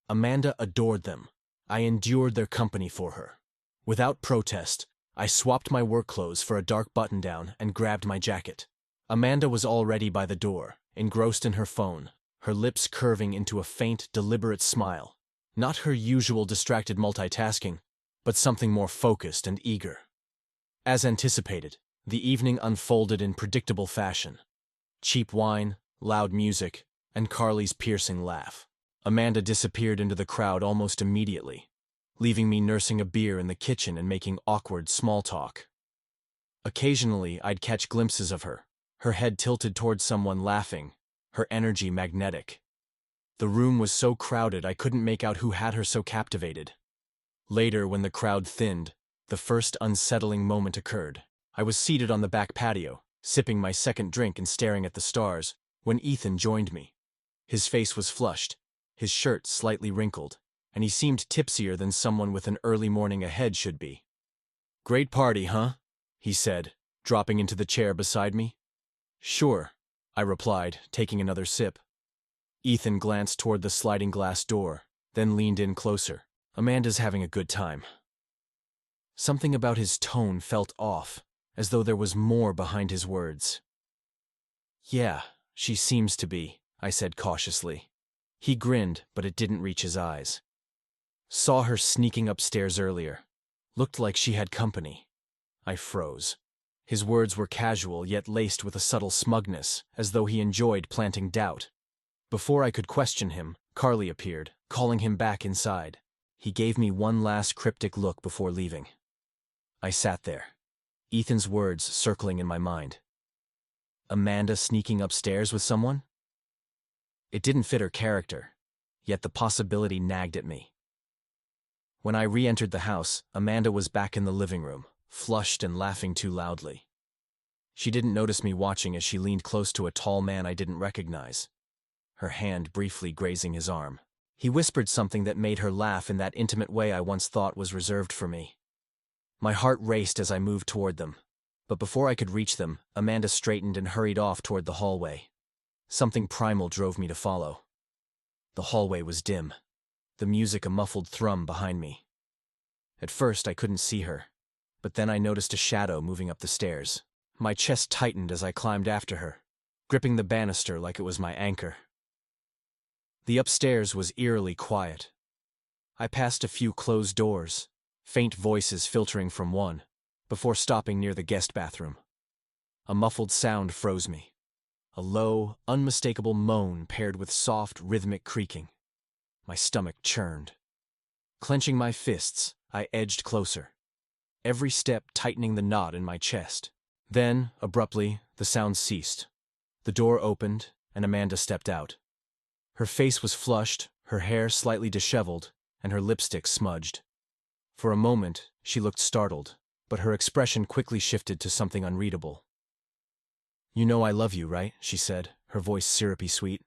Amanda adored them. I endured their company for her. Without protest, I swapped my work clothes for a dark button-down and grabbed my jacket. Amanda was already by the door, engrossed in her phone, her lips curving into a faint, deliberate smile. Not her usual distracted multitasking, but something more focused and eager. As anticipated, the evening unfolded in predictable fashion. Cheap wine, loud music, and Carly's piercing laugh. Amanda disappeared into the crowd almost immediately, leaving me nursing a beer in the kitchen and making awkward small talk. Occasionally, I'd catch glimpses of her, her head tilted towards someone laughing, her energy magnetic. The room was so crowded I couldn't make out who had her so captivated. Later, when the crowd thinned, the first unsettling moment occurred. I was seated on the back patio, sipping my second drink and staring at the stars, when Ethan joined me. His face was flushed, his shirt slightly wrinkled, and he seemed tipsier than someone with an early morning ahead should be. "Great party, huh?" he said, dropping into the chair beside me. "Sure," I replied, taking another sip. Ethan glanced toward the sliding glass door, then leaned in closer. "Amanda's having a good time." Something about his tone felt off, as though there was more behind his words. "Yeah, she seems to be," I said cautiously. He grinned, but it didn't reach his eyes. "Saw her sneaking upstairs earlier. Looked like she had company." I froze. His words were casual, yet laced with a subtle smugness, as though he enjoyed planting doubt. Before I could question him, Carly appeared, calling him back inside. He gave me one last cryptic look before leaving. I sat there, Ethan's words circling in my mind. Amanda sneaking upstairs with someone? It didn't fit her character, yet the possibility nagged at me. When I re-entered the house, Amanda was back in the living room, flushed and laughing too loudly. She didn't notice me watching as she leaned close to a tall man I didn't recognize, her hand briefly grazing his arm. He whispered something that made her laugh in that intimate way I once thought was reserved for me. My heart raced as I moved toward them, but before I could reach them, Amanda straightened and hurried off toward the hallway. Something primal drove me to follow. The hallway was dim, the music a muffled thrum behind me. At first I couldn't see her, but then I noticed a shadow moving up the stairs. My chest tightened as I climbed after her, gripping the banister like it was my anchor. The upstairs was eerily quiet. I passed a few closed doors, faint voices filtering from one, before stopping near the guest bathroom. A muffled sound froze me, a low, unmistakable moan paired with soft, rhythmic creaking. My stomach churned. Clenching my fists, I edged closer, every step tightening the knot in my chest. Then, abruptly, the sound ceased. The door opened, and Amanda stepped out. Her face was flushed, her hair slightly disheveled, and her lipstick smudged. For a moment, she looked startled, but her expression quickly shifted to something unreadable. "You know I love you, right?" she said, her voice syrupy sweet.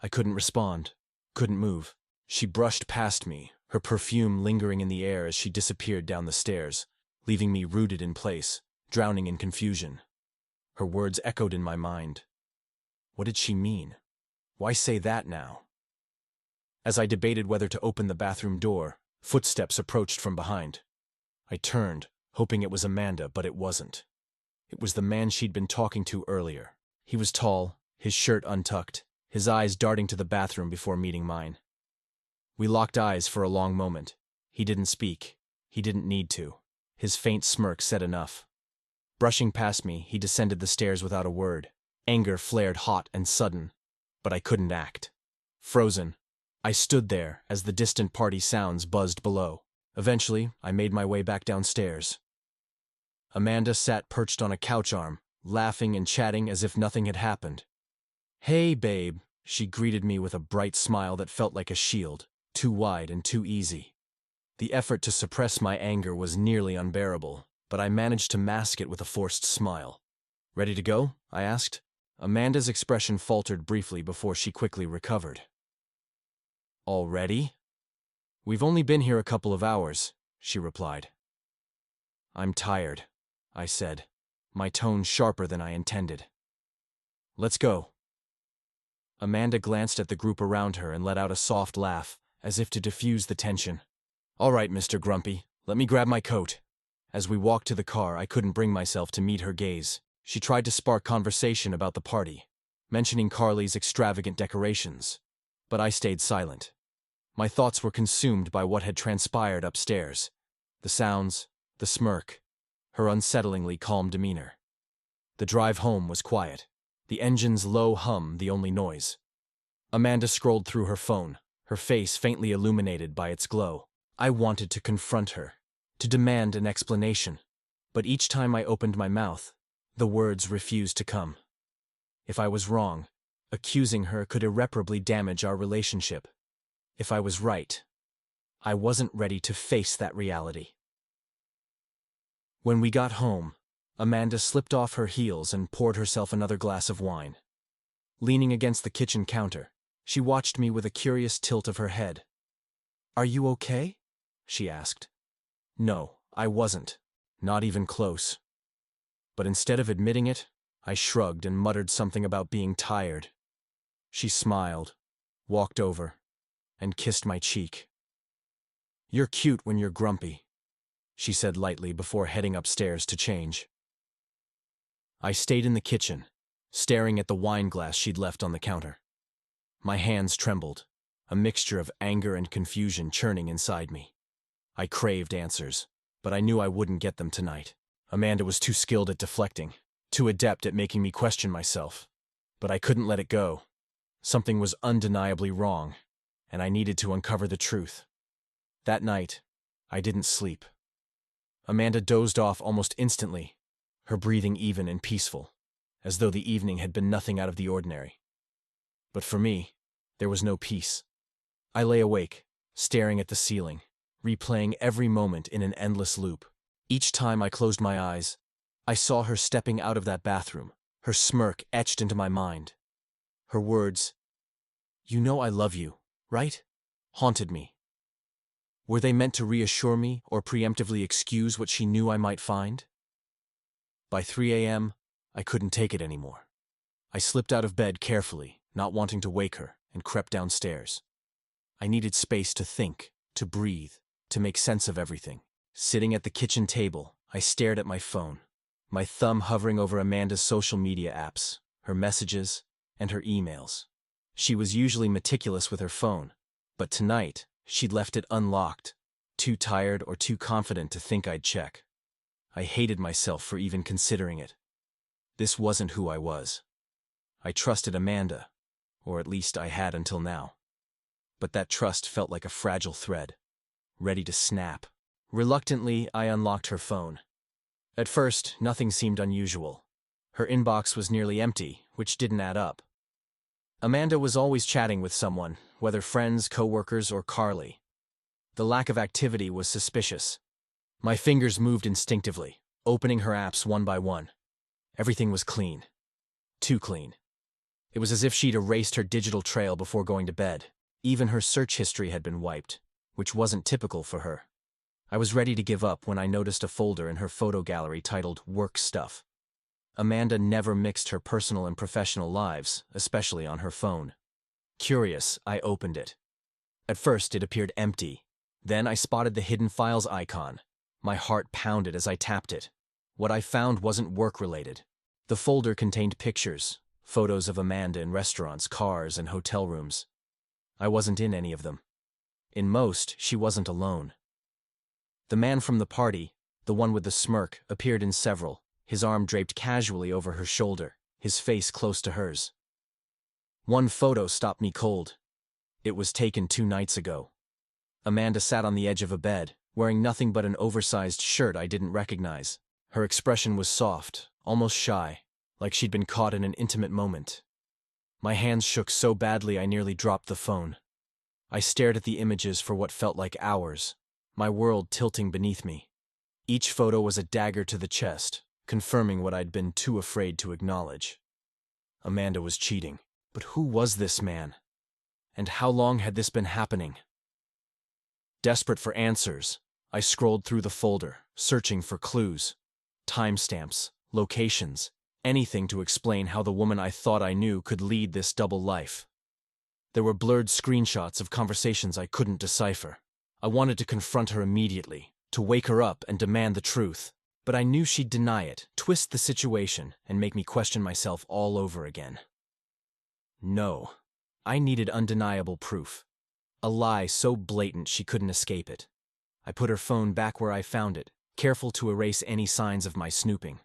I couldn't respond, couldn't move. She brushed past me, her perfume lingering in the air as she disappeared down the stairs, leaving me rooted in place, drowning in confusion. Her words echoed in my mind. What did she mean? Why say that now? As I debated whether to open the bathroom door, footsteps approached from behind. I turned, hoping it was Amanda, but it wasn't. It was the man she'd been talking to earlier. He was tall, his shirt untucked, his eyes darting to the bathroom before meeting mine. We locked eyes for a long moment. He didn't speak. He didn't need to. His faint smirk said enough. Brushing past me, he descended the stairs without a word. Anger flared hot and sudden, but I couldn't act. Frozen, I stood there as the distant party sounds buzzed below. Eventually, I made my way back downstairs. Amanda sat perched on a couch arm, laughing and chatting as if nothing had happened. "Hey, babe," she greeted me with a bright smile that felt like a shield, too wide and too easy. The effort to suppress my anger was nearly unbearable, but I managed to mask it with a forced smile. "Ready to go?" I asked. Amanda's expression faltered briefly before she quickly recovered. "Already? We've only been here a couple of hours," she replied. "I'm tired," I said, my tone sharper than I intended. "Let's go." Amanda glanced at the group around her and let out a soft laugh, as if to diffuse the tension. "All right, Mr. Grumpy, let me grab my coat." As we walked to the car, I couldn't bring myself to meet her gaze. She tried to spark conversation about the party, mentioning Carly's extravagant decorations, but I stayed silent. My thoughts were consumed by what had transpired upstairs. The sounds, the smirk, her unsettlingly calm demeanor. The drive home was quiet, the engine's low hum the only noise. Amanda scrolled through her phone, her face faintly illuminated by its glow. I wanted to confront her, to demand an explanation, but each time I opened my mouth, the words refused to come. If I was wrong, accusing her could irreparably damage our relationship. If I was right, I wasn't ready to face that reality. When we got home, Amanda slipped off her heels and poured herself another glass of wine. Leaning against the kitchen counter, she watched me with a curious tilt of her head. "Are you okay?" she asked. No, I wasn't. Not even close. But instead of admitting it, I shrugged and muttered something about being tired. She smiled, walked over, and kissed my cheek. "You're cute when you're grumpy," she said lightly before heading upstairs to change. I stayed in the kitchen, staring at the wine glass she'd left on the counter. My hands trembled, a mixture of anger and confusion churning inside me. I craved answers, but I knew I wouldn't get them tonight. Amanda was too skilled at deflecting, too adept at making me question myself. But I couldn't let it go. Something was undeniably wrong, and I needed to uncover the truth. That night, I didn't sleep. Amanda dozed off almost instantly, her breathing even and peaceful, as though the evening had been nothing out of the ordinary. But for me, there was no peace. I lay awake, staring at the ceiling, replaying every moment in an endless loop. Each time I closed my eyes, I saw her stepping out of that bathroom, her smirk etched into my mind. Her words, "You know I love you, right?" haunted me. Were they meant to reassure me or preemptively excuse what she knew I might find? By 3 a.m., I couldn't take it anymore. I slipped out of bed carefully, not wanting to wake her, and crept downstairs. I needed space to think, to breathe, to make sense of everything. Sitting at the kitchen table, I stared at my phone, my thumb hovering over Amanda's social media apps, her messages, and her emails. She was usually meticulous with her phone, but tonight, she'd left it unlocked, too tired or too confident to think I'd check. I hated myself for even considering it. This wasn't who I was. I trusted Amanda, or at least I had until now. But that trust felt like a fragile thread, ready to snap. Reluctantly, I unlocked her phone. At first, nothing seemed unusual. Her inbox was nearly empty, which didn't add up. Amanda was always chatting with someone, whether friends, coworkers, or Carly. The lack of activity was suspicious. My fingers moved instinctively, opening her apps one by one. Everything was clean. Too clean. It was as if she'd erased her digital trail before going to bed. Even her search history had been wiped, which wasn't typical for her. I was ready to give up when I noticed a folder in her photo gallery titled Work Stuff. Amanda never mixed her personal and professional lives, especially on her phone. Curious, I opened it. At first, it appeared empty. Then I spotted the Hidden Files icon. My heart pounded as I tapped it. What I found wasn't work-related. The folder contained pictures, photos of Amanda in restaurants, cars, and hotel rooms. I wasn't in any of them. In most, she wasn't alone. The man from the party, the one with the smirk, appeared in several, his arm draped casually over her shoulder, his face close to hers. One photo stopped me cold. It was taken 2 nights ago. Amanda sat on the edge of a bed, wearing nothing but an oversized shirt I didn't recognize. Her expression was soft, almost shy, like she'd been caught in an intimate moment. My hands shook so badly I nearly dropped the phone. I stared at the images for what felt like hours, my world tilting beneath me. Each photo was a dagger to the chest, confirming what I'd been too afraid to acknowledge. Amanda was cheating. But who was this man? And how long had this been happening? Desperate for answers, I scrolled through the folder, searching for clues, timestamps, locations, anything to explain how the woman I thought I knew could lead this double life. There were blurred screenshots of conversations I couldn't decipher. I wanted to confront her immediately, to wake her up and demand the truth. But I knew she'd deny it, twist the situation, and make me question myself all over again. No. I needed undeniable proof. A lie so blatant she couldn't escape it. I put her phone back where I found it, careful to erase any signs of my snooping.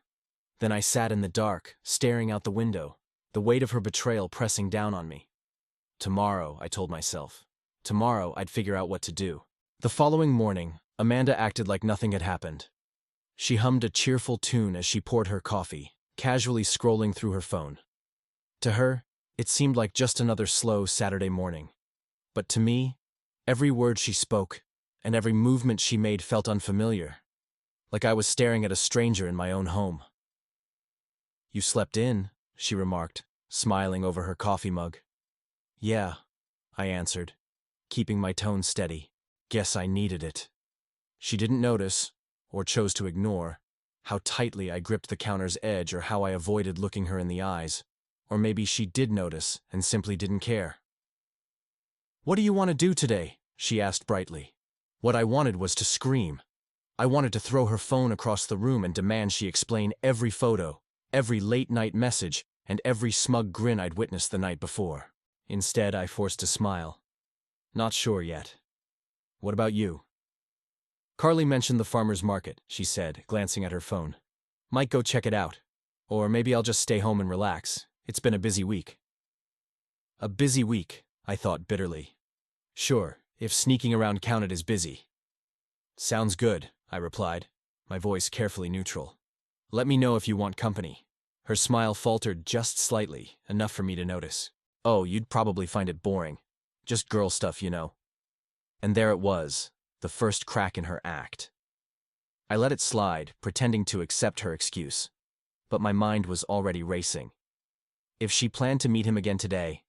Then I sat in the dark, staring out the window, the weight of her betrayal pressing down on me. Tomorrow, I told myself. Tomorrow, I'd figure out what to do. The following morning, Amanda acted like nothing had happened. She hummed a cheerful tune as she poured her coffee, casually scrolling through her phone. To her, it seemed like just another slow Saturday morning. But to me, every word she spoke and every movement she made felt unfamiliar, like I was staring at a stranger in my own home. "You slept in," she remarked, smiling over her coffee mug. "Yeah," I answered, keeping my tone steady. "Guess I needed it." She didn't notice, or chose to ignore, how tightly I gripped the counter's edge or how I avoided looking her in the eyes. Or maybe she did notice and simply didn't care. "What do you want to do today?" she asked brightly. What I wanted was to scream. I wanted to throw her phone across the room and demand she explain every photo, every late-night message, and every smug grin I'd witnessed the night before. Instead, I forced a smile. "Not sure yet. What about you?" "Carly mentioned the farmer's market," she said, glancing at her phone. "Might go check it out. Or maybe I'll just stay home and relax. It's been a busy week." A busy week, I thought bitterly. Sure, if sneaking around counted as busy. "Sounds good," I replied, my voice carefully neutral. "Let me know if you want company." Her smile faltered just slightly, enough for me to notice. "Oh, you'd probably find it boring. Just girl stuff, you know." And there it was, the first crack in her act. I let it slide, pretending to accept her excuse. But my mind was already racing. If she planned to meet him again today,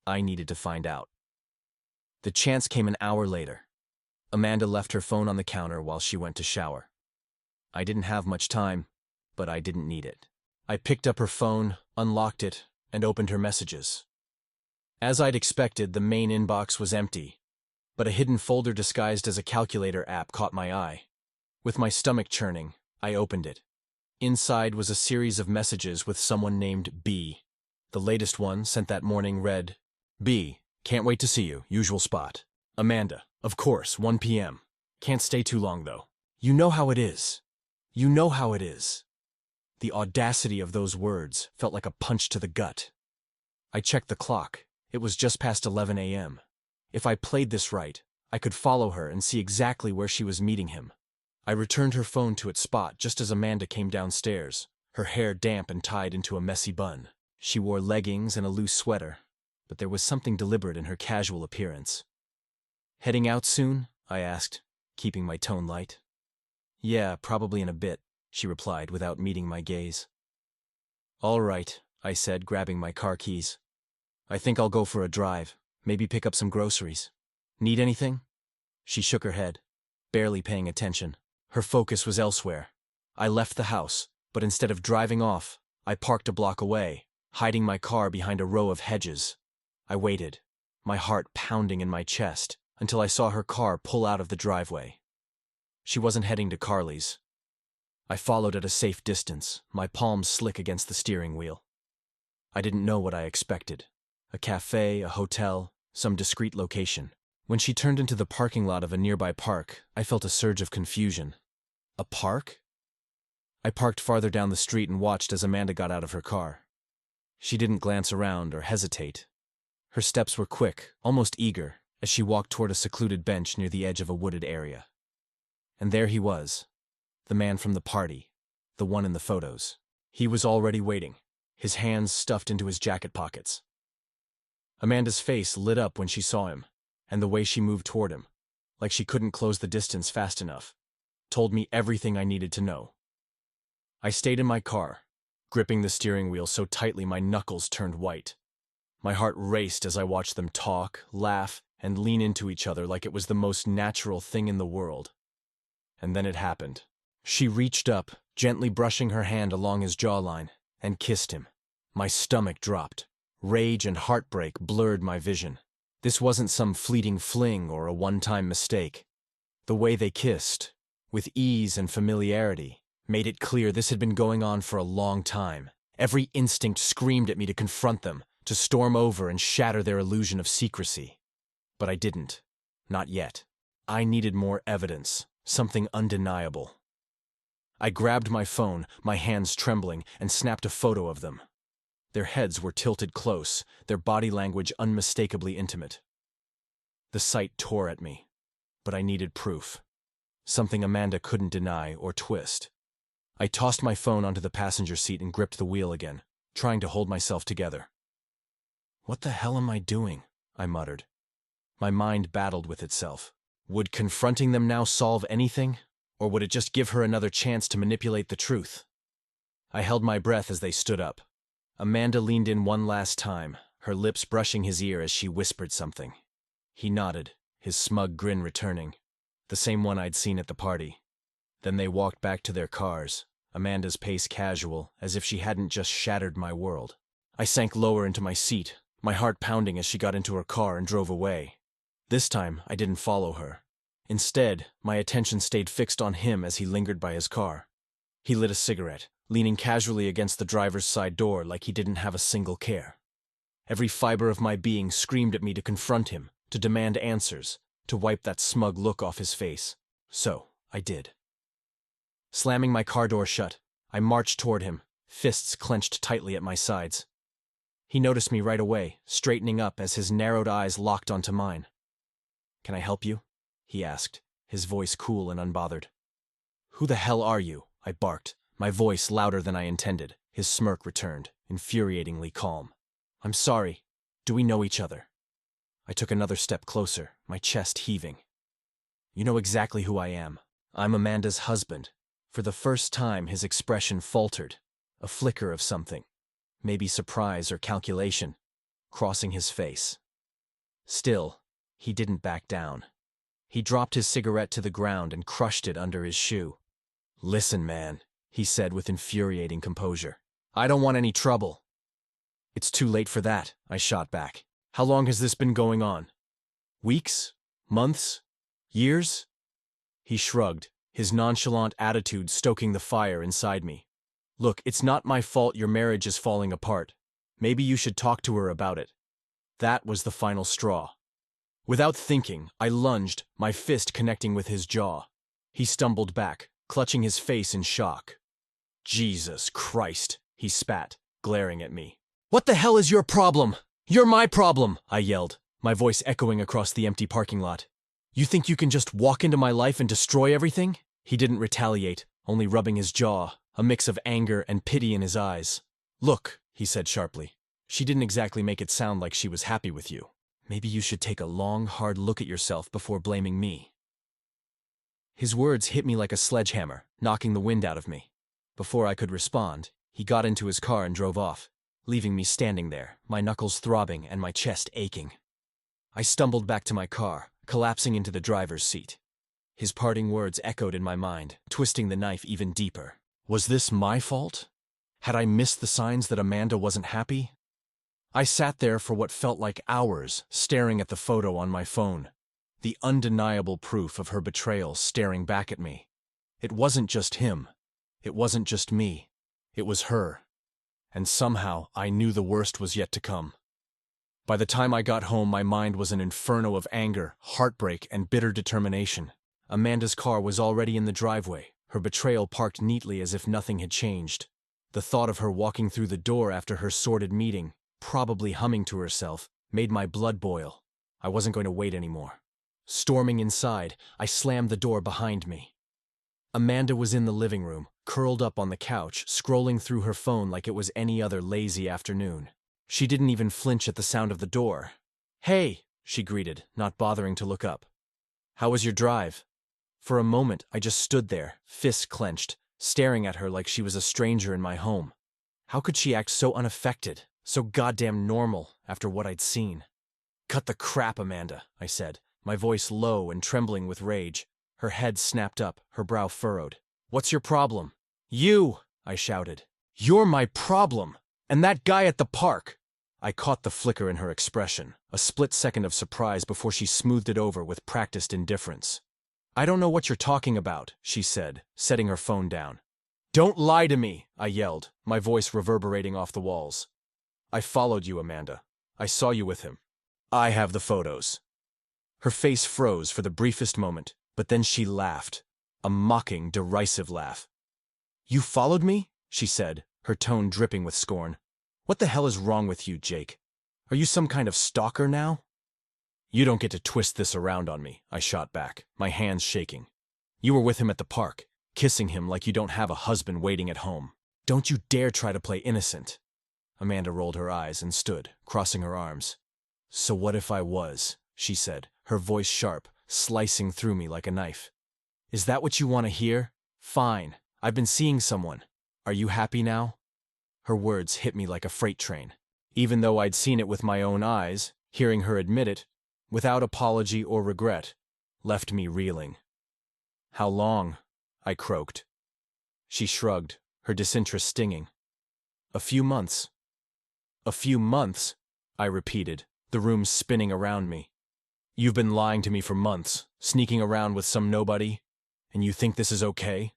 I needed to find out. The chance came an hour later. Amanda left her phone on the counter while she went to shower. I didn't have much time, but I didn't need it. I picked up her phone, unlocked it, and opened her messages. As I'd expected, the main inbox was empty, but a hidden folder disguised as a calculator app caught my eye. With my stomach churning, I opened it. Inside was a series of messages with someone named B. The latest one, sent that morning, read, "B, can't wait to see you, usual spot. Amanda, of course, 1 p.m. Can't stay too long, though. You know how it is. You know how it is." The audacity of those words felt like a punch to the gut. I checked the clock. It was just past 11 a.m. If I played this right, I could follow her and see exactly where she was meeting him. I returned her phone to its spot just as Amanda came downstairs, her hair damp and tied into a messy bun. She wore leggings and a loose sweater, but there was something deliberate in her casual appearance. "Heading out soon?" I asked, keeping my tone light. "Yeah, probably in a bit," she replied without meeting my gaze. "All right," I said, grabbing my car keys. "I think I'll go for a drive, maybe pick up some groceries. Need anything?" She shook her head, barely paying attention. Her focus was elsewhere. I left the house, but instead of driving off, I parked a block away, hiding my car behind a row of hedges. I waited, my heart pounding in my chest, until I saw her car pull out of the driveway. She wasn't heading to Carly's. I followed at a safe distance, my palms slick against the steering wheel. I didn't know what I expected. A cafe, a hotel, some discreet location. When she turned into the parking lot of a nearby park, I felt a surge of confusion. A park? I parked farther down the street and watched as Amanda got out of her car. She didn't glance around or hesitate. Her steps were quick, almost eager, as she walked toward a secluded bench near the edge of a wooded area. And there he was, the man from the party, the one in the photos. He was already waiting, his hands stuffed into his jacket pockets. Amanda's face lit up when she saw him, and the way she moved toward him, like she couldn't close the distance fast enough, told me everything I needed to know. I stayed in my car, gripping the steering wheel so tightly my knuckles turned white. My heart raced as I watched them talk, laugh, and lean into each other like it was the most natural thing in the world. And then it happened. She reached up, gently brushing her hand along his jawline, and kissed him. My stomach dropped. Rage and heartbreak blurred my vision. This wasn't some fleeting fling or a one-time mistake. The way they kissed, with ease and familiarity, made it clear this had been going on for a long time. Every instinct screamed at me to confront them, to storm over and shatter their illusion of secrecy. But I didn't. Not yet. I needed more evidence, something undeniable. I grabbed my phone, my hands trembling, and snapped a photo of them. Their heads were tilted close, their body language unmistakably intimate. The sight tore at me, but I needed proof. Something Amanda couldn't deny or twist. I tossed my phone onto the passenger seat and gripped the wheel again, trying to hold myself together. "What the hell am I doing?" I muttered. My mind battled with itself. Would confronting them now solve anything? Or would it just give her another chance to manipulate the truth? I held my breath as they stood up. Amanda leaned in one last time, her lips brushing his ear as she whispered something. He nodded, his smug grin returning, the same one I'd seen at the party. Then they walked back to their cars, Amanda's pace casual, as if she hadn't just shattered my world. I sank lower into my seat, my heart pounding as she got into her car and drove away. This time, I didn't follow her. Instead, my attention stayed fixed on him as he lingered by his car. He lit a cigarette, leaning casually against the driver's side door like he didn't have a single care. Every fiber of my being screamed at me to confront him, to demand answers, to wipe that smug look off his face. So, I did. Slamming my car door shut, I marched toward him, fists clenched tightly at my sides. He noticed me right away, straightening up as his narrowed eyes locked onto mine. "Can I help you?" he asked, his voice cool and unbothered. "Who the hell are you?" I barked, my voice louder than I intended. His smirk returned, infuriatingly calm. "I'm sorry. Do we know each other?" I took another step closer, my chest heaving. "You know exactly who I am. I'm Amanda's husband." For the first time, his expression faltered, a flicker of something, maybe surprise or calculation, crossing his face. Still, he didn't back down. He dropped his cigarette to the ground and crushed it under his shoe. "Listen, man," he said with infuriating composure. "I don't want any trouble." "It's too late for that," I shot back. "How long has this been going on? Weeks? Months? Years?" He shrugged, his nonchalant attitude stoking the fire inside me. "Look, it's not my fault your marriage is falling apart. Maybe you should talk to her about it." That was the final straw. Without thinking, I lunged, my fist connecting with his jaw. He stumbled back, clutching his face in shock. "Jesus Christ," he spat, glaring at me. "What the hell is your problem? You're my problem," I yelled, my voice echoing across the empty parking lot. "You think you can just walk into my life and destroy everything?" He didn't retaliate, only rubbing his jaw, a mix of anger and pity in his eyes. "Look," he said sharply, "she didn't exactly make it sound like she was happy with you. Maybe you should take a long, hard look at yourself before blaming me." His words hit me like a sledgehammer, knocking the wind out of me. Before I could respond, he got into his car and drove off, leaving me standing there, my knuckles throbbing and my chest aching. I stumbled back to my car, collapsing into the driver's seat. His parting words echoed in my mind, twisting the knife even deeper. Was this my fault? Had I missed the signs that Amanda wasn't happy? I sat there for what felt like hours, staring at the photo on my phone, the undeniable proof of her betrayal staring back at me. It wasn't just him. It wasn't just me. It was her. And somehow, I knew the worst was yet to come. By the time I got home, my mind was an inferno of anger, heartbreak, and bitter determination. Amanda's car was already in the driveway, her betrayal parked neatly as if nothing had changed. The thought of her walking through the door after her sordid meeting, probably humming to herself, made my blood boil. I wasn't going to wait anymore. Storming inside, I slammed the door behind me. Amanda was in the living room, curled up on the couch, scrolling through her phone like it was any other lazy afternoon. She didn't even flinch at the sound of the door. "Hey," she greeted, not bothering to look up. "How was your drive?" For a moment, I just stood there, fists clenched, staring at her like she was a stranger in my home. How could she act so unaffected, so goddamn normal, after what I'd seen? "Cut the crap, Amanda," I said, my voice low and trembling with rage. Her head snapped up, her brow furrowed. "What's your problem?" "You!" I shouted. "You're my problem! And that guy at the park! I caught the flicker in her expression, a split second of surprise before she smoothed it over with practiced indifference. "I don't know what you're talking about," she said, setting her phone down. "Don't lie to me," I yelled, my voice reverberating off the walls. "I followed you, Amanda. I saw you with him. I have the photos." Her face froze for the briefest moment, but then she laughed, a mocking, derisive laugh. "You followed me?" she said, her tone dripping with scorn. "What the hell is wrong with you, Jake? Are you some kind of stalker now?" "You don't get to twist this around on me," I shot back, my hands shaking. "You were with him at the park, kissing him like you don't have a husband waiting at home. Don't you dare try to play innocent." Amanda rolled her eyes and stood, crossing her arms. "So what if I was?" she said, her voice sharp, slicing through me like a knife. "Is that what you want to hear? Fine. I've been seeing someone. Are you happy now?" Her words hit me like a freight train. Even though I'd seen it with my own eyes, hearing her admit it, without apology or regret, left me reeling. "How long?" I croaked. She shrugged, her disinterest stinging. "A few months." "A few months?" I repeated, the room spinning around me. "You've been lying to me for months, sneaking around with some nobody, and you think this is okay?"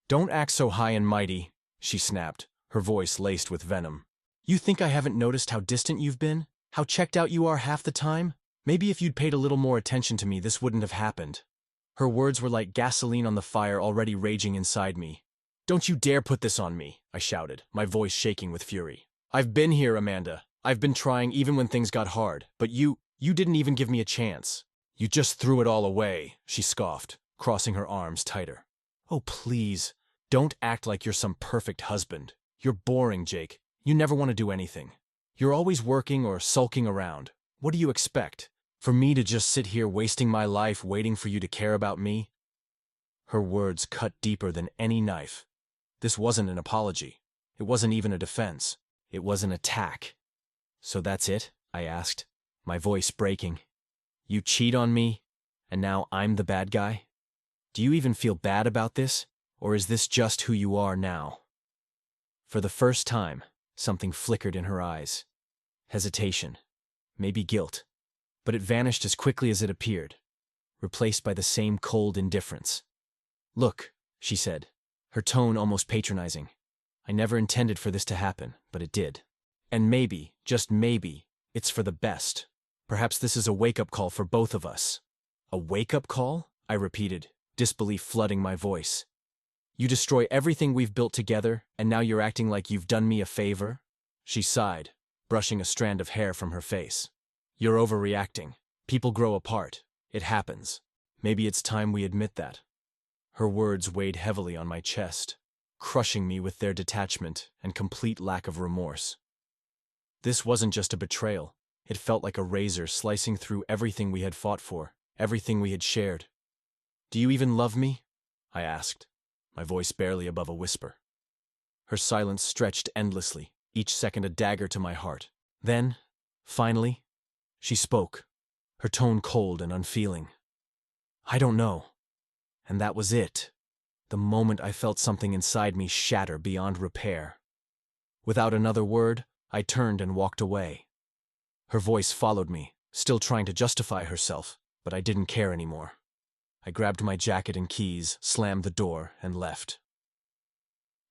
"Don't act so high and mighty," she snapped, her voice laced with venom. "You think I haven't noticed how distant you've been? How checked out you are half the time? Maybe if you'd paid a little more attention to me, this wouldn't have happened." Her words were like gasoline on the fire already raging inside me. "Don't you dare put this on me," I shouted, my voice shaking with fury. "I've been here, Amanda. I've been trying even when things got hard, but you didn't even give me a chance. You just threw it all away," she scoffed, crossing her arms tighter. "Oh, please, don't act like you're some perfect husband. You're boring, Jake. You never want to do anything. You're always working or sulking around. What do you expect? For me to just sit here wasting my life waiting for you to care about me?" Her words cut deeper than any knife. This wasn't an apology. It wasn't even a defense. It was an attack. "So that's it?" I asked, my voice breaking. "You cheat on me, and now I'm the bad guy? Do you even feel bad about this, or is this just who you are now?" For the first time, something flickered in her eyes. Hesitation. Maybe guilt. But it vanished as quickly as it appeared, replaced by the same cold indifference. "Look," she said, her tone almost patronizing. "I never intended for this to happen, but it did. And maybe, just maybe, it's for the best. Perhaps this is a wake-up call for both of us." "A wake-up call?" I repeated, disbelief flooding my voice. "You destroy everything we've built together, and now you're acting like you've done me a favor?" She sighed, brushing a strand of hair from her face. "You're overreacting. People grow apart. It happens. Maybe it's time we admit that." Her words weighed heavily on my chest, crushing me with their detachment and complete lack of remorse. This wasn't just a betrayal. It felt like a razor slicing through everything we had fought for, everything we had shared. "Do you even love me?" I asked, my voice barely above a whisper. Her silence stretched endlessly, each second a dagger to my heart. Then, finally, she spoke, her tone cold and unfeeling. "I don't know." And that was it. The moment I felt something inside me shatter beyond repair. Without another word, I turned and walked away. Her voice followed me, still trying to justify herself, but I didn't care anymore. I grabbed my jacket and keys, slammed the door, and left.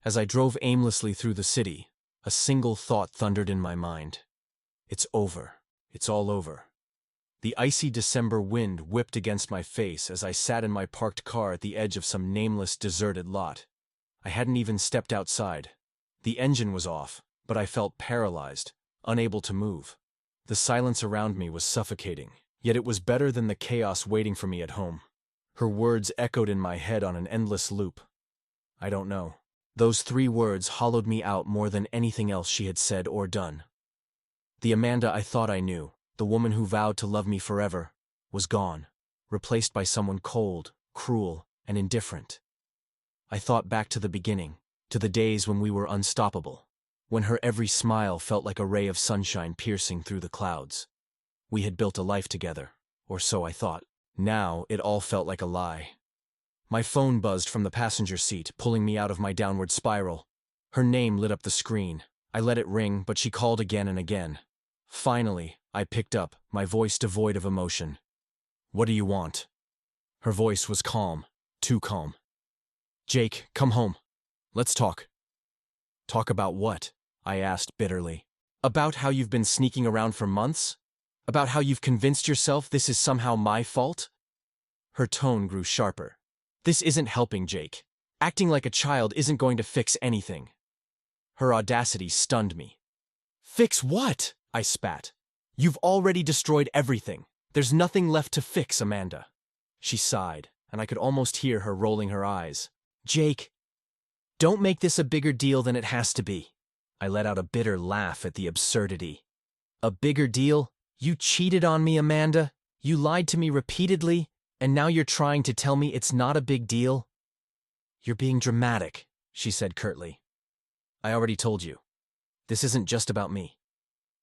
As I drove aimlessly through the city, a single thought thundered in my mind. It's over. It's all over. The icy December wind whipped against my face as I sat in my parked car at the edge of some nameless, deserted lot. I hadn't even stepped outside. The engine was off, but I felt paralyzed, unable to move. The silence around me was suffocating, yet it was better than the chaos waiting for me at home. Her words echoed in my head on an endless loop. "I don't know." Those 3 words hollowed me out more than anything else she had said or done. The Amanda I thought I knew, the woman who vowed to love me forever, was gone, replaced by someone cold, cruel, and indifferent. I thought back to the beginning, to the days when we were unstoppable, when her every smile felt like a ray of sunshine piercing through the clouds. We had built a life together, or so I thought. Now it all felt like a lie. My phone buzzed from the passenger seat, pulling me out of my downward spiral. Her name lit up the screen. I let it ring, but she called again and again. Finally, I picked up, my voice devoid of emotion. What do you want? Her voice was calm, too calm. Jake, come home. Let's talk. Talk about what? I asked bitterly. About how you've been sneaking around for months? About how you've convinced yourself this is somehow my fault? Her tone grew sharper. This isn't helping, Jake. Acting like a child isn't going to fix anything. Her audacity stunned me. Fix what? I spat. You've already destroyed everything. There's nothing left to fix, Amanda. She sighed, and I could almost hear her rolling her eyes. Jake, don't make this a bigger deal than it has to be. I let out a bitter laugh at the absurdity. A bigger deal? You cheated on me, Amanda. You lied to me repeatedly, and now you're trying to tell me it's not a big deal? You're being dramatic, she said curtly. I already told you. This isn't just about me.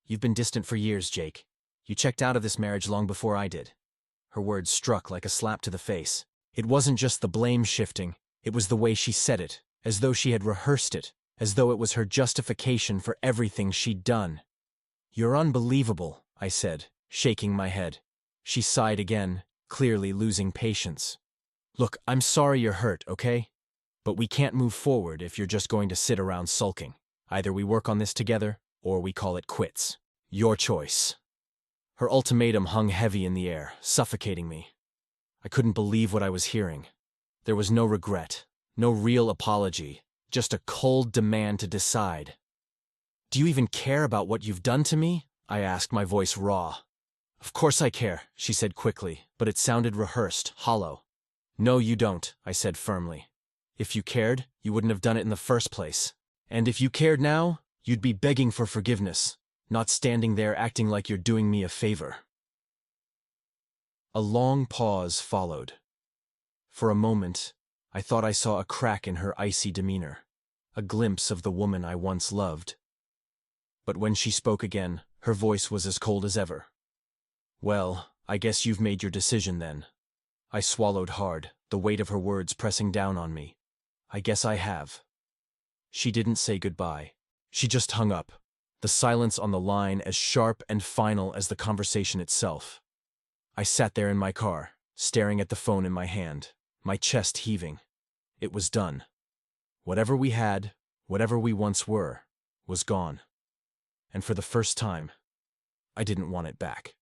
You've been distant for years, Jake. You checked out of this marriage long before I did. Her words struck like a slap to the face. It wasn't just the blame shifting, it was the way she said it, as though she had rehearsed it, as though it was her justification for everything she'd done. You're unbelievable, I said, shaking my head. She sighed again, clearly losing patience. Look, I'm sorry you're hurt, okay? But we can't move forward if you're just going to sit around sulking. Either we work on this together, or we call it quits. Your choice. Her ultimatum hung heavy in the air, suffocating me. I couldn't believe what I was hearing. There was no regret, no real apology, just a cold demand to decide. Do you even care about what you've done to me? I asked, my voice raw. Of course I care, she said quickly, but it sounded rehearsed, hollow. No, you don't, I said firmly. If you cared, you wouldn't have done it in the first place. And if you cared now, you'd be begging for forgiveness, not standing there acting like you're doing me a favor. A long pause followed. For a moment, I thought I saw a crack in her icy demeanor, a glimpse of the woman I once loved. But when she spoke again, her voice was as cold as ever. Well, I guess you've made your decision then. I swallowed hard, the weight of her words pressing down on me. I guess I have. She didn't say goodbye. She just hung up, the silence on the line as sharp and final as the conversation itself. I sat there in my car, staring at the phone in my hand, my chest heaving. It was done. Whatever we had, whatever we once were, was gone. And for the first time, I didn't want it back.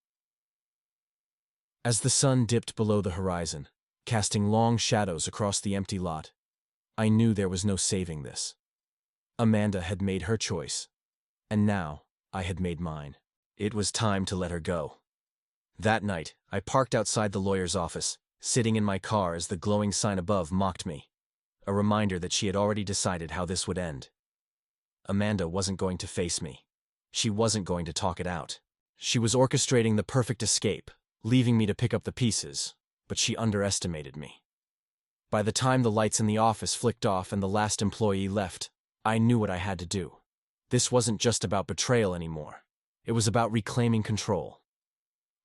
As the sun dipped below the horizon, casting long shadows across the empty lot, I knew there was no saving this. Amanda had made her choice, and now I had made mine. It was time to let her go. That night, I parked outside the lawyer's office, sitting in my car as the glowing sign above mocked me, a reminder that she had already decided how this would end. Amanda wasn't going to face me. She wasn't going to talk it out. She was orchestrating the perfect escape, leaving me to pick up the pieces, but she underestimated me. By the time the lights in the office flicked off and the last employee left, I knew what I had to do. This wasn't just about betrayal anymore. It was about reclaiming control.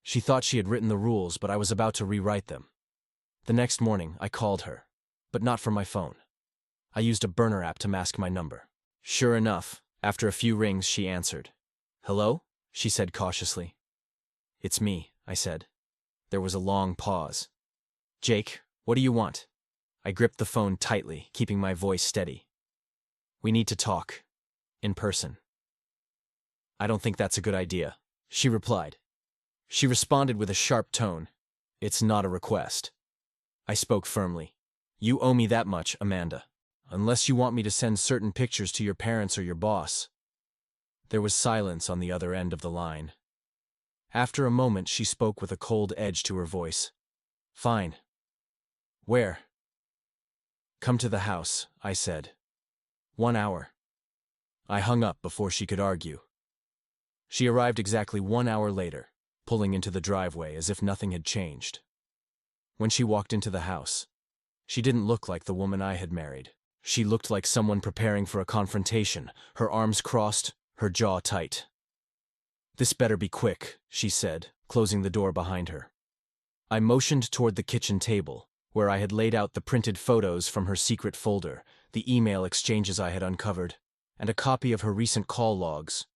She thought she had written the rules, but I was about to rewrite them. The next morning, I called her, but not from my phone. I used a burner app to mask my number. Sure enough, after a few rings, she answered. Hello? She said cautiously. It's me, I said. There was a long pause. Jake, what do you want? I gripped the phone tightly, keeping my voice steady. We need to talk. In person. I don't think that's a good idea, she replied. She responded with a sharp tone. It's not a request. I spoke firmly. You owe me that much, Amanda. Unless you want me to send certain pictures to your parents or your boss. There was silence on the other end of the line. After a moment, she spoke with a cold edge to her voice. Fine. Where? Come to the house, I said. 1 hour. I hung up before she could argue. She arrived exactly 1 hour later, pulling into the driveway as if nothing had changed. When she walked into the house, she didn't look like the woman I had married. She looked like someone preparing for a confrontation, her arms crossed, her jaw tight. This better be quick, she said, closing the door behind her. I motioned toward the kitchen table, where I had laid out the printed photos from her secret folder, the email exchanges I had uncovered, and a copy of her recent call logs.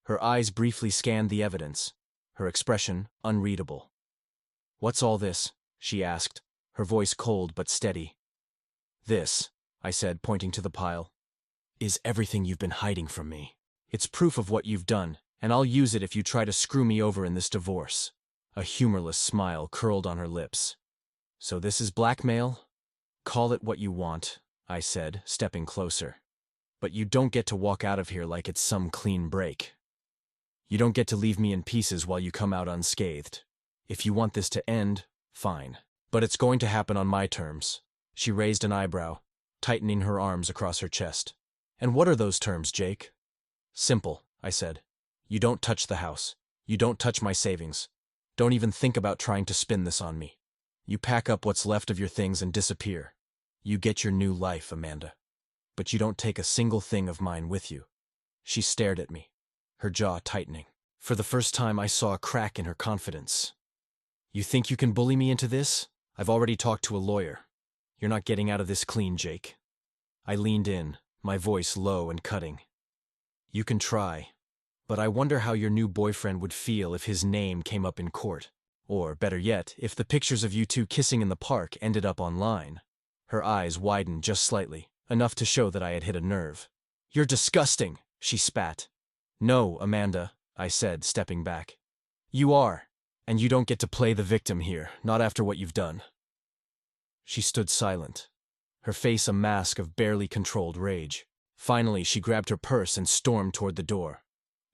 Her eyes briefly scanned the evidence, her expression unreadable. "What's all this?" she asked, her voice cold but steady. "This," I said, pointing to the pile, "is everything you've been hiding from me. It's proof of what you've done, and I'll use it if you try to screw me over in this divorce." A humorless smile curled on her lips. "So this is blackmail? Call it what you want," I said, stepping closer. "But you don't get to walk out of here like it's some clean break. You don't get to leave me in pieces while you come out unscathed. If you want this to end, fine. But it's going to happen on my terms." She raised an eyebrow, tightening her arms across her chest. "And what are those terms, Jake?" "Simple," I said. "You don't touch the house. You don't touch my savings. Don't even think about trying to spin this on me. You pack up what's left of your things and disappear. You get your new life, Amanda. But you don't take a single thing of mine with you." She stared at me, her jaw tightening. For the first time, I saw a crack in her confidence. "You think you can bully me into this? I've already talked to a lawyer. You're not getting out of this clean, Jake." I leaned in, my voice low and cutting. "You can try, but I wonder how your new boyfriend would feel if his name came up in court. Or, better yet, if the pictures of you two kissing in the park ended up online." Her eyes widened just slightly, enough to show that I had hit a nerve. "You're disgusting," she spat. "No, Amanda," I said, stepping back. "You are, and you don't get to play the victim here, not after what you've done." She stood silent, her face a mask of barely controlled rage. Finally, she grabbed her purse and stormed toward the door.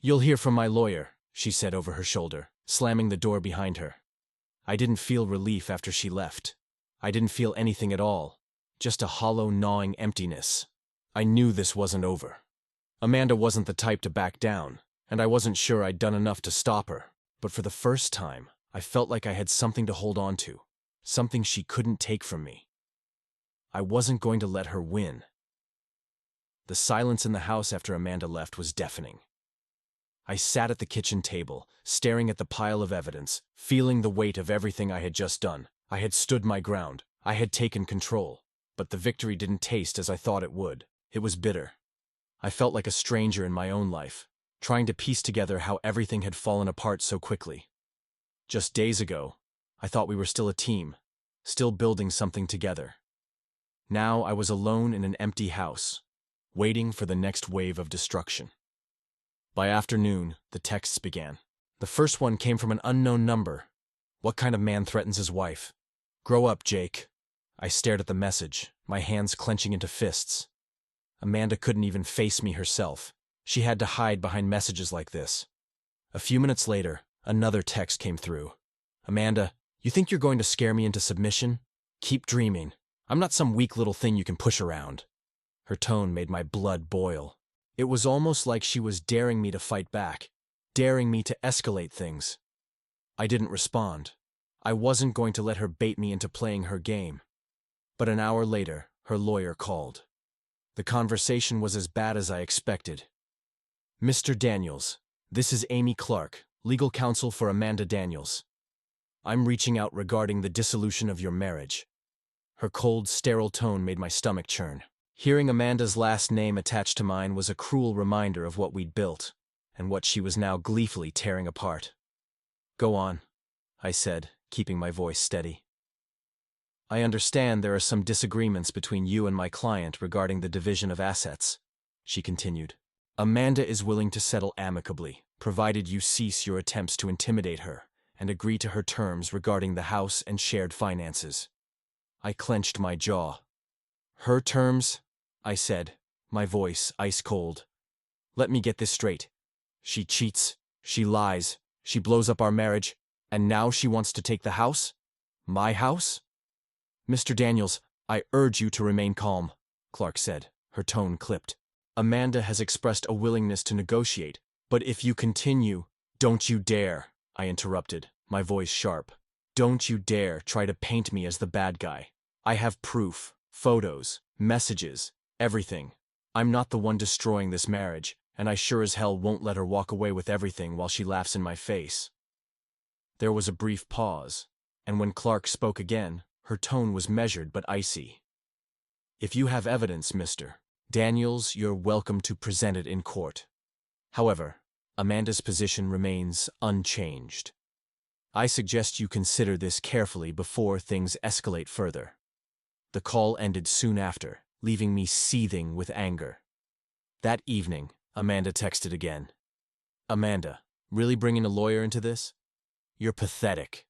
"You'll hear from my lawyer," she said over her shoulder, slamming the door behind her. I didn't feel relief after she left. I didn't feel anything at all, just a hollow, gnawing emptiness. I knew this wasn't over. Amanda wasn't the type to back down, and I wasn't sure I'd done enough to stop her, but for the first time, I felt like I had something to hold on to, something she couldn't take from me. I wasn't going to let her win. The silence in the house after Amanda left was deafening. I sat at the kitchen table, staring at the pile of evidence, feeling the weight of everything I had just done. I had stood my ground. I had taken control. But the victory didn't taste as I thought it would. It was bitter. I felt like a stranger in my own life, trying to piece together how everything had fallen apart so quickly. Just days ago, I thought we were still a team, still building something together. Now I was alone in an empty house, waiting for the next wave of destruction. By afternoon, the texts began. The first one came from an unknown number. "What kind of man threatens his wife? Grow up, Jake." I stared at the message, my hands clenching into fists. Amanda couldn't even face me herself. She had to hide behind messages like this. A few minutes later, another text came through. "Amanda, you think you're going to scare me into submission? Keep dreaming. I'm not some weak little thing you can push around." Her tone made my blood boil. It was almost like she was daring me to fight back, daring me to escalate things. I didn't respond. I wasn't going to let her bait me into playing her game. But an hour later, her lawyer called. The conversation was as bad as I expected. "Mr. Daniels, this is Amy Clark, legal counsel for Amanda Daniels. I'm reaching out regarding the dissolution of your marriage." Her cold, sterile tone made my stomach churn. Hearing Amanda's last name attached to mine was a cruel reminder of what we'd built, and what she was now gleefully tearing apart. "Go on," I said, keeping my voice steady. "I understand there are some disagreements between you and my client regarding the division of assets," she continued. "Amanda is willing to settle amicably, provided you cease your attempts to intimidate her and agree to her terms regarding the house and shared finances." I clenched my jaw. "Her terms?" I said, my voice ice cold. "Let me get this straight. She cheats, she lies, she blows up our marriage, and now she wants to take the house? My house?" "Mr. Daniels, I urge you to remain calm," Clark said, her tone clipped. "Amanda has expressed a willingness to negotiate, but if you continue—" "Don't you dare," I interrupted, my voice sharp. "Don't you dare try to paint me as the bad guy. I have proof, photos, messages, everything. I'm not the one destroying this marriage, and I sure as hell won't let her walk away with everything while she laughs in my face." There was a brief pause, and when Clark spoke again, her tone was measured but icy. "If you have evidence, Mr. Daniels, you're welcome to present it in court. However, Amanda's position remains unchanged. I suggest you consider this carefully before things escalate further. The call ended soon after, leaving me seething with anger. That evening, Amanda texted again. Amanda, really bringing a lawyer into this? You're pathetic.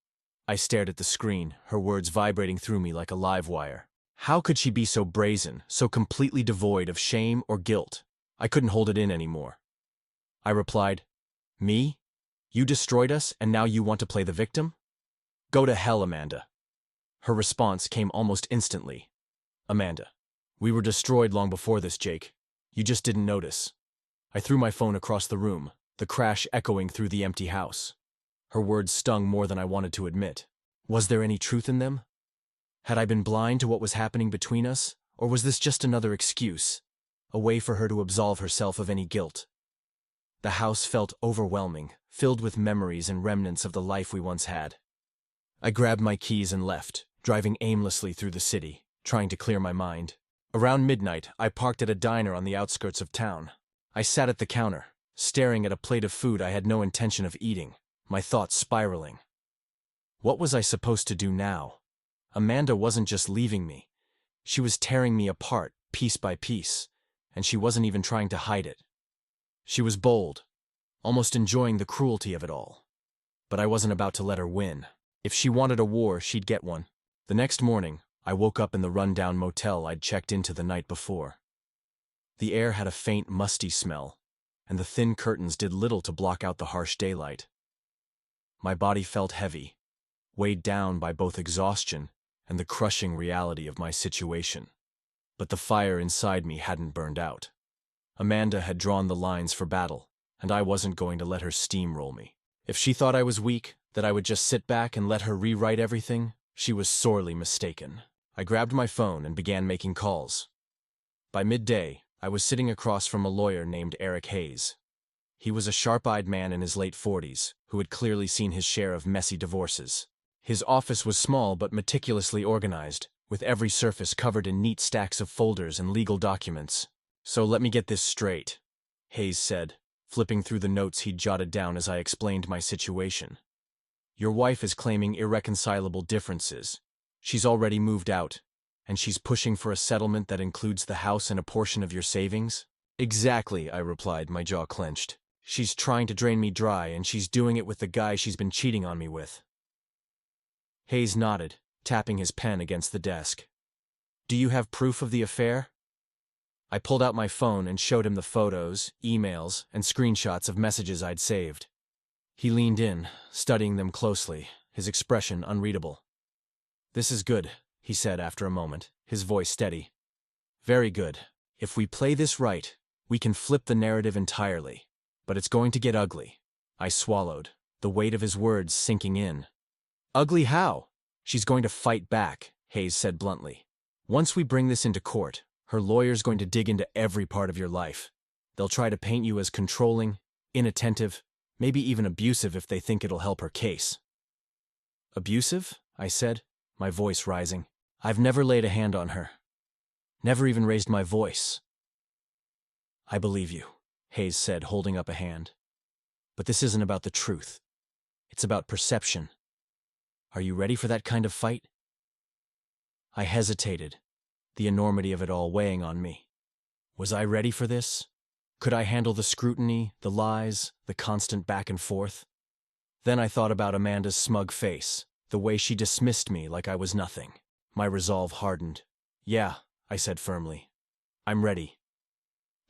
I stared at the screen, her words vibrating through me like a live wire. How could she be so brazen, so completely devoid of shame or guilt? I couldn't hold it in anymore. I replied, Me? You destroyed us and now you want to play the victim? Go to hell, Amanda. Her response came almost instantly. Amanda, we were destroyed long before this, Jake. You just didn't notice. I threw my phone across the room, the crash echoing through the empty house. Her words stung more than I wanted to admit. Was there any truth in them? Had I been blind to what was happening between us, or was this just another excuse, a way for her to absolve herself of any guilt? The house felt overwhelming, filled with memories and remnants of the life we once had. I grabbed my keys and left, driving aimlessly through the city, trying to clear my mind. Around midnight, I parked at a diner on the outskirts of town. I sat at the counter, staring at a plate of food I had no intention of eating, my thoughts spiraling. What was I supposed to do now? Amanda wasn't just leaving me. She was tearing me apart, piece by piece, and she wasn't even trying to hide it. She was bold, almost enjoying the cruelty of it all. But I wasn't about to let her win. If she wanted a war, she'd get one. The next morning, I woke up in the run-down motel I'd checked into the night before. The air had a faint, musty smell, and the thin curtains did little to block out the harsh daylight. My body felt heavy, weighed down by both exhaustion and the crushing reality of my situation. But the fire inside me hadn't burned out. Amanda had drawn the lines for battle, and I wasn't going to let her steamroll me. If she thought I was weak, that I would just sit back and let her rewrite everything, she was sorely mistaken. I grabbed my phone and began making calls. By midday, I was sitting across from a lawyer named Eric Hayes. He was a sharp-eyed man in his late 40s, who had clearly seen his share of messy divorces. His office was small but meticulously organized, with every surface covered in neat stacks of folders and legal documents. So let me get this straight, Hayes said, flipping through the notes he'd jotted down as I explained my situation. Your wife is claiming irreconcilable differences. She's already moved out, and she's pushing for a settlement that includes the house and a portion of your savings? Exactly, I replied, my jaw clenched. She's trying to drain me dry, and she's doing it with the guy she's been cheating on me with. Hayes nodded, tapping his pen against the desk. Do you have proof of the affair? I pulled out my phone and showed him the photos, emails, and screenshots of messages I'd saved. He leaned in, studying them closely, his expression unreadable. This is good, he said after a moment, his voice steady. Very good. If we play this right, we can flip the narrative entirely. But it's going to get ugly. I swallowed, the weight of his words sinking in. Ugly how? She's going to fight back, Hayes said bluntly. Once we bring this into court, her lawyer's going to dig into every part of your life. They'll try to paint you as controlling, inattentive, maybe even abusive if they think it'll help her case. Abusive? I said, my voice rising. I've never laid a hand on her. Never even raised my voice. I believe you, Hayes said, holding up a hand. But this isn't about the truth. It's about perception. Are you ready for that kind of fight? I hesitated, the enormity of it all weighing on me. Was I ready for this? Could I handle the scrutiny, the lies, the constant back and forth? Then I thought about Amanda's smug face, the way she dismissed me like I was nothing. My resolve hardened. Yeah, I said firmly. I'm ready.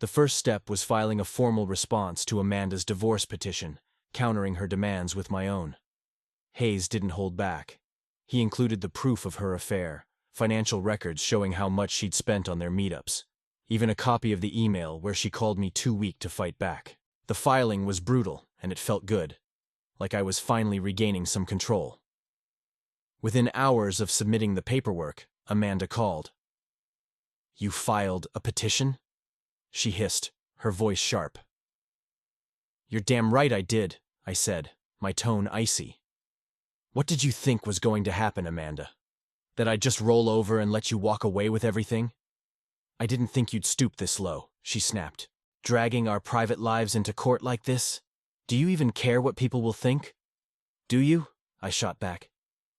The first step was filing a formal response to Amanda's divorce petition, countering her demands with my own. Hayes didn't hold back. He included the proof of her affair, financial records showing how much she'd spent on their meetups, even a copy of the email where she called me too weak to fight back. The filing was brutal, and it felt good, like I was finally regaining some control. Within hours of submitting the paperwork, Amanda called. You filed a petition? She hissed, her voice sharp. You're damn right I did, I said, my tone icy. What did you think was going to happen, Amanda? That I'd just roll over and let you walk away with everything? I didn't think you'd stoop this low, she snapped. Dragging our private lives into court like this? Do you even care what people will think? Do you? I shot back.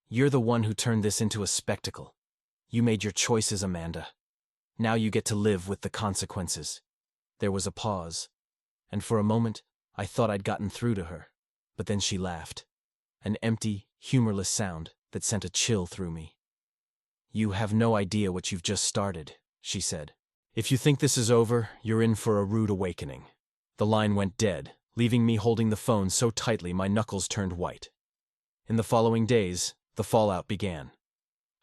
You're the one who turned this into a spectacle. You made your choices, Amanda. Now you get to live with the consequences. There was a pause, and for a moment, I thought I'd gotten through to her. But then she laughed. An empty, humorless sound that sent a chill through me. You have no idea what you've just started, she said. If you think this is over, you're in for a rude awakening. The line went dead, leaving me holding the phone so tightly my knuckles turned white. In the following days, the fallout began.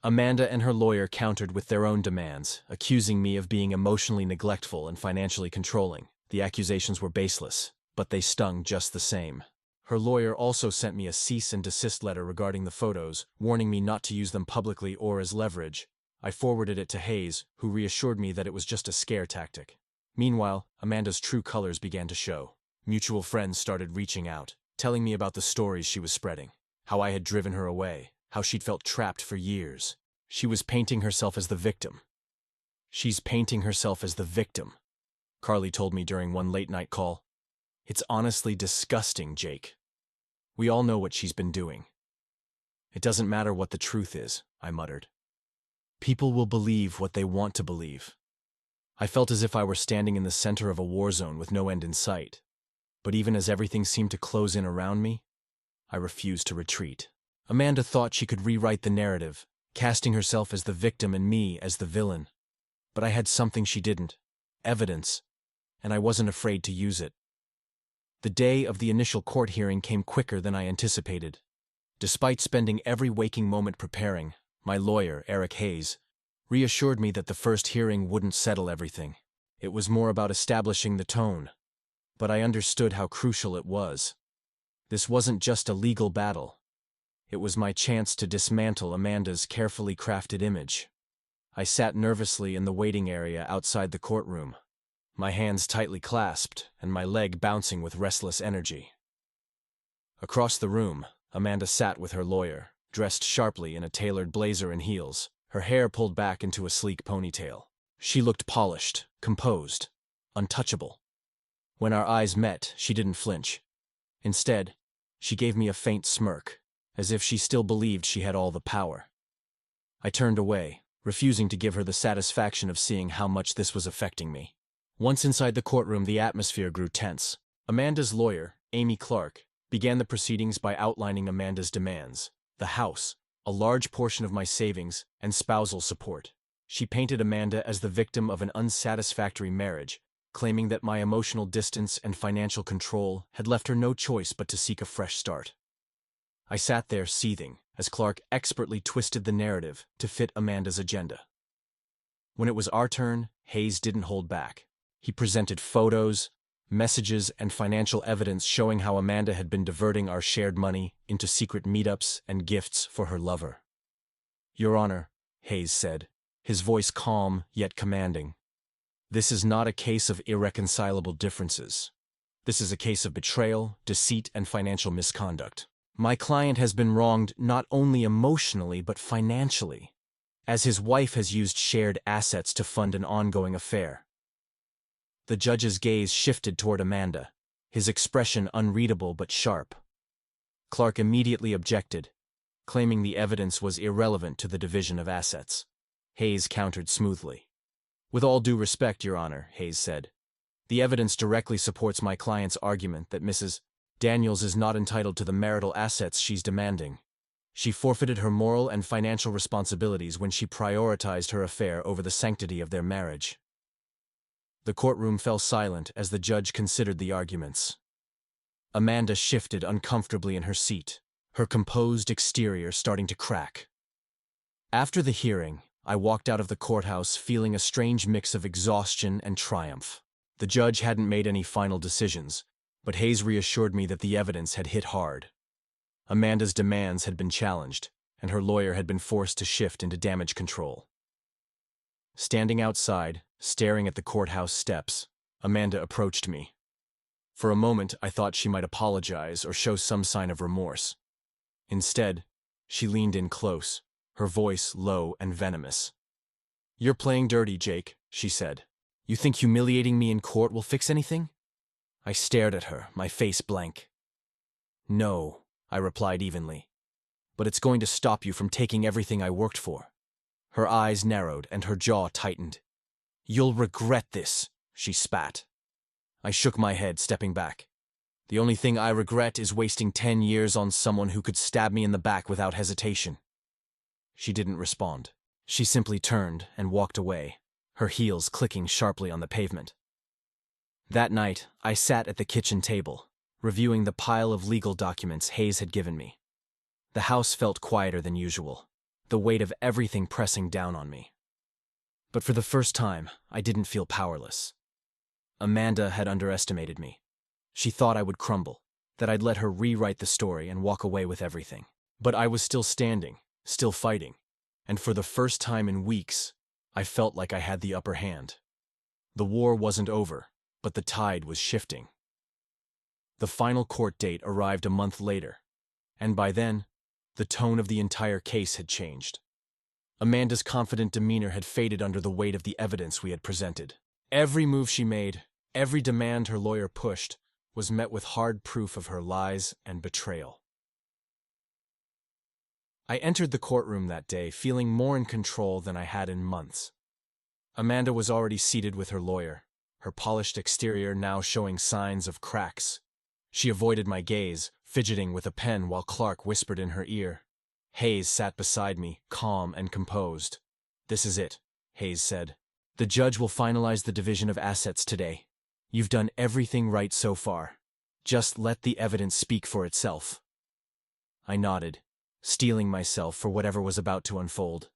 Amanda and her lawyer countered with their own demands, accusing me of being emotionally neglectful and financially controlling. The accusations were baseless, but they stung just the same. Her lawyer also sent me a cease and desist letter regarding the photos, warning me not to use them publicly or as leverage. I forwarded it to Hayes, who reassured me that it was just a scare tactic. Meanwhile, Amanda's true colors began to show. Mutual friends started reaching out, telling me about the stories she was spreading, how I had driven her away, how she'd felt trapped for years. She was painting herself as the victim. She's painting herself as the victim, Carly told me during one late-night call. It's honestly disgusting, Jake. We all know what she's been doing. It doesn't matter what the truth is, I muttered. People will believe what they want to believe. I felt as if I were standing in the center of a war zone with no end in sight. But even as everything seemed to close in around me, I refused to retreat. Amanda thought she could rewrite the narrative, casting herself as the victim and me as the villain. But I had something she didn't: evidence, and I wasn't afraid to use it. The day of the initial court hearing came quicker than I anticipated. Despite spending every waking moment preparing, my lawyer, Eric Hayes, reassured me that the first hearing wouldn't settle everything. It was more about establishing the tone. But I understood how crucial it was. This wasn't just a legal battle. It was my chance to dismantle Amanda's carefully crafted image. I sat nervously in the waiting area outside the courtroom, my hands tightly clasped and my leg bouncing with restless energy. Across the room, Amanda sat with her lawyer, dressed sharply in a tailored blazer and heels, her hair pulled back into a sleek ponytail. She looked polished, composed, untouchable. When our eyes met, she didn't flinch. Instead, she gave me a faint smirk, as if she still believed she had all the power. I turned away, refusing to give her the satisfaction of seeing how much this was affecting me. Once inside the courtroom, the atmosphere grew tense. Amanda's lawyer, Amy Clark, began the proceedings by outlining Amanda's demands: the house, a large portion of my savings, and spousal support. She painted Amanda as the victim of an unsatisfactory marriage, claiming that my emotional distance and financial control had left her no choice but to seek a fresh start. I sat there seething as Clark expertly twisted the narrative to fit Amanda's agenda. When it was our turn, Hayes didn't hold back. He presented photos, messages, and financial evidence showing how Amanda had been diverting our shared money into secret meetups and gifts for her lover. Your Honor, Hayes said, his voice calm yet commanding, this is not a case of irreconcilable differences. This is a case of betrayal, deceit, and financial misconduct. My client has been wronged not only emotionally but financially, as his wife has used shared assets to fund an ongoing affair. The judge's gaze shifted toward Amanda, his expression unreadable but sharp. Clark immediately objected, claiming the evidence was irrelevant to the division of assets. Hayes countered smoothly. With all due respect, Your Honor, Hayes said, the evidence directly supports my client's argument that Mrs. Daniels is not entitled to the marital assets she's demanding. She forfeited her moral and financial responsibilities when she prioritized her affair over the sanctity of their marriage. The courtroom fell silent as the judge considered the arguments. Amanda shifted uncomfortably in her seat, her composed exterior starting to crack. After the hearing, I walked out of the courthouse feeling a strange mix of exhaustion and triumph. The judge hadn't made any final decisions, but Hayes reassured me that the evidence had hit hard. Amanda's demands had been challenged, and her lawyer had been forced to shift into damage control. Standing outside, staring at the courthouse steps, Amanda approached me. For a moment, I thought she might apologize or show some sign of remorse. Instead, she leaned in close, her voice low and venomous. You're playing dirty, Jake, she said. You think humiliating me in court will fix anything? I stared at her, my face blank. No, I replied evenly. But it's going to stop you from taking everything I worked for. Her eyes narrowed and her jaw tightened. You'll regret this, she spat. I shook my head, stepping back. The only thing I regret is wasting 10 years on someone who could stab me in the back without hesitation. She didn't respond. She simply turned and walked away, her heels clicking sharply on the pavement. That night, I sat at the kitchen table, reviewing the pile of legal documents Hayes had given me. The house felt quieter than usual, the weight of everything pressing down on me. But for the first time, I didn't feel powerless. Amanda had underestimated me. She thought I would crumble, that I'd let her rewrite the story and walk away with everything. But I was still standing, still fighting, and for the first time in weeks, I felt like I had the upper hand. The war wasn't over, but the tide was shifting. The final court date arrived a month later, and by then, the tone of the entire case had changed. Amanda's confident demeanor had faded under the weight of the evidence we had presented. Every move she made, every demand her lawyer pushed, was met with hard proof of her lies and betrayal. I entered the courtroom that day feeling more in control than I had in months. Amanda was already seated with her lawyer, her polished exterior now showing signs of cracks. She avoided my gaze, fidgeting with a pen while Clark whispered in her ear. Hayes sat beside me, calm and composed. "This is it," Hayes said. "The judge will finalize the division of assets today. You've done everything right so far. Just let the evidence speak for itself." I nodded, steeling myself for whatever was about to unfold.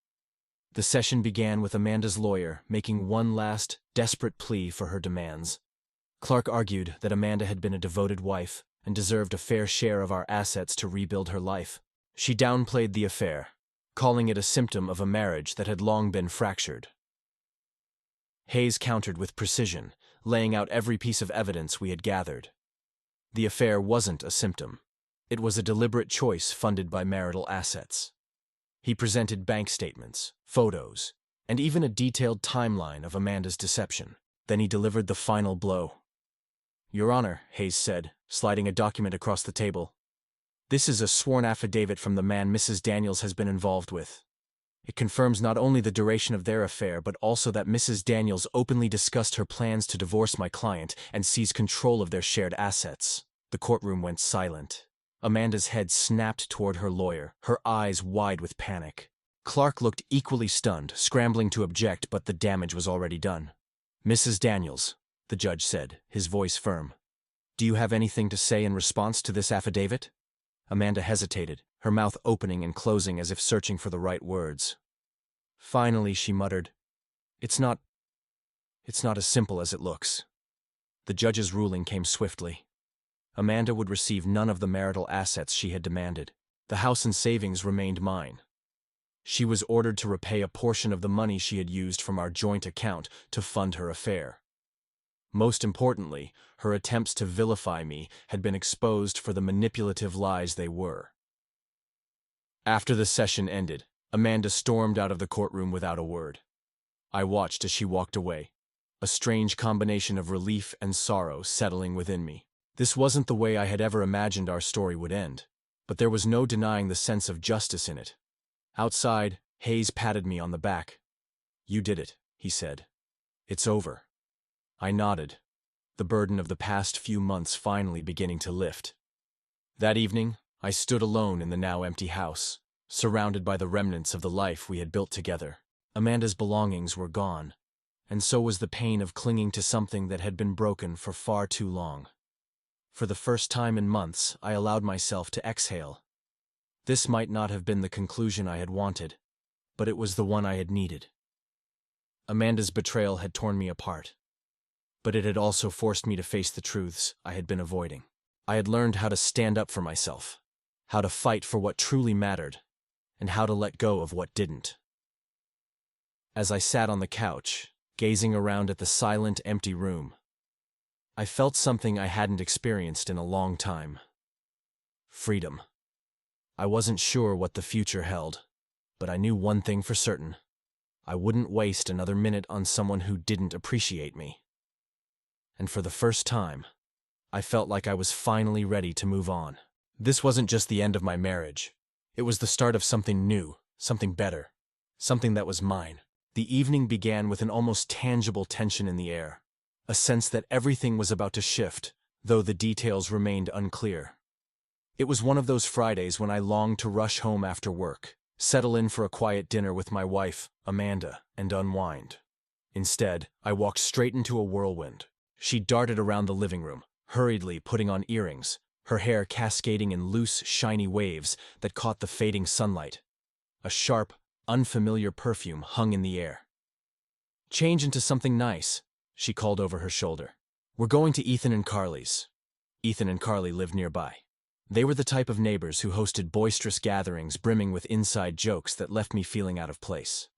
The session began with Amanda's lawyer making one last, desperate plea for her demands. Clark argued that Amanda had been a devoted wife and deserved a fair share of our assets to rebuild her life. She downplayed the affair, calling it a symptom of a marriage that had long been fractured. Hayes countered with precision, laying out every piece of evidence we had gathered. The affair wasn't a symptom. It was a deliberate choice funded by marital assets. He presented bank statements, photos, and even a detailed timeline of Amanda's deception. Then he delivered the final blow. "Your Honor," Hayes said, sliding a document across the table. "This is a sworn affidavit from the man Mrs. Daniels has been involved with. It confirms not only the duration of their affair, but also that Mrs. Daniels openly discussed her plans to divorce my client and seize control of their shared assets." The courtroom went silent. Amanda's head snapped toward her lawyer, her eyes wide with panic. Clark looked equally stunned, scrambling to object, but the damage was already done. "Mrs. Daniels," the judge said, his voice firm. "Do you have anything to say in response to this affidavit?" Amanda hesitated, her mouth opening and closing as if searching for the right words. Finally, she muttered, It's not as simple as it looks." The judge's ruling came swiftly. Amanda would receive none of the marital assets she had demanded. The house and savings remained mine. She was ordered to repay a portion of the money she had used from our joint account to fund her affair. Most importantly, her attempts to vilify me had been exposed for the manipulative lies they were. After the session ended, Amanda stormed out of the courtroom without a word. I watched as she walked away, a strange combination of relief and sorrow settling within me. This wasn't the way I had ever imagined our story would end, but there was no denying the sense of justice in it. Outside, Hayes patted me on the back. "You did it," he said. "It's over." I nodded, the burden of the past few months finally beginning to lift. That evening, I stood alone in the now empty house, surrounded by the remnants of the life we had built together. Amanda's belongings were gone, and so was the pain of clinging to something that had been broken for far too long. For the first time in months, I allowed myself to exhale. This might not have been the conclusion I had wanted, but it was the one I had needed. Amanda's betrayal had torn me apart, but it had also forced me to face the truths I had been avoiding. I had learned how to stand up for myself, how to fight for what truly mattered, and how to let go of what didn't. As I sat on the couch, gazing around at the silent, empty room, I felt something I hadn't experienced in a long time. Freedom. I wasn't sure what the future held, but I knew one thing for certain. I wouldn't waste another minute on someone who didn't appreciate me. And for the first time, I felt like I was finally ready to move on. This wasn't just the end of my marriage. It was the start of something new, something better, something that was mine. The evening began with an almost tangible tension in the air, a sense that everything was about to shift, though the details remained unclear. It was one of those Fridays when I longed to rush home after work, settle in for a quiet dinner with my wife, Amanda, and unwind. Instead, I walked straight into a whirlwind. She darted around the living room, hurriedly putting on earrings, her hair cascading in loose, shiny waves that caught the fading sunlight. A sharp, unfamiliar perfume hung in the air. "Change into something nice," she called over her shoulder. "We're going to Ethan and Carly's." Ethan and Carly lived nearby. They were the type of neighbors who hosted boisterous gatherings brimming with inside jokes that left me feeling out of place.